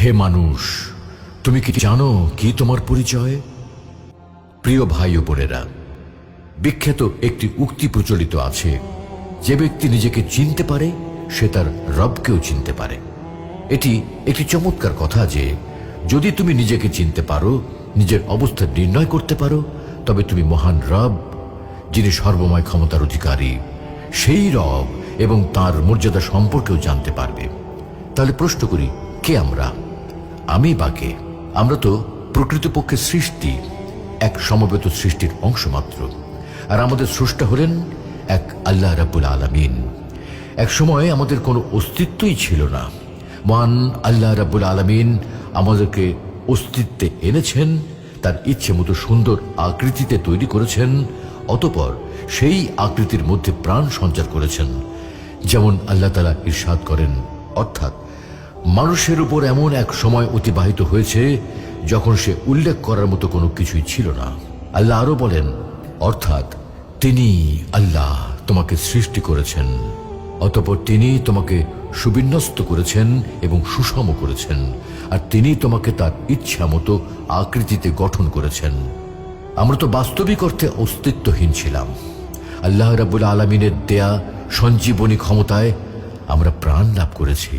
হে মানুষ, তুমি কি জানো কি তোমার পরিচয়? প্রিয় ভাই ও বোনেরা, বিখ্যাত একটি উক্তি প্রচলিত আছে, যে ব্যক্তি নিজেকে চিনতে পারে সে তার রবকেও চিনতে পারে। এটি একটি চমৎকার কথা যে যদি তুমি নিজেকে চিনতে পারো, নিজের অবস্থা নির্ণয় করতে পারো, তবে তুমি মহান রব, যিনি সর্বময় ক্ষমতার অধিকারী, সেই রব এবং তার মর্যাদা সম্পর্কেও জানতে পারবে। তাহলে প্রশ্ন করি, কে আমরা? আমি বা কে? আমরা তো প্রকৃতপক্ষে সৃষ্টি, এক সমবেত সৃষ্টির অংশ মাত্র। আর আমাদের স্রষ্টা হলেন এক আল্লাহ রাব্বুল আলামিন। এক সময় আমাদের কোনো অস্তিত্বই ছিল না। মহান আল্লাহ রাব্বুল আলামিন আমাদেরকে অস্তিত্বে এনেছেন, তার ইচ্ছে মতো সুন্দর আকৃতিতে তৈরি করেছেন, অতঃপর সেই আকৃতির মধ্যে প্রাণ সঞ্চার করেছেন। যেমন আল্লাহ তাআলা ইরশাদ করেন, অর্থাৎ মানুষের উপর এমন এক সময় অতিবাহিত হয়েছে যখন সে উল্লেখ করার মতো কোনো কিছুই ছিল না। আল্লাহ আরো বলেন, অর্থাৎ তিনি আল্লাহ তোমাকে সৃষ্টি করেছেন, অতঃপর তিনি তোমাকে সুবিন্যস্ত করেছেন এবং সুষম করেছেন, আর তিনি তোমাকে তার ইচ্ছা মতো আকৃতিতে গঠন করেছেন। আমরা তো বাস্তবিক অর্থে অস্তিত্বহীন ছিলাম। আল্লাহ রাব্বুল আলামিনের দেয়া সঞ্জীবনী ক্ষমতায় আমরা প্রাণ লাভ করেছি।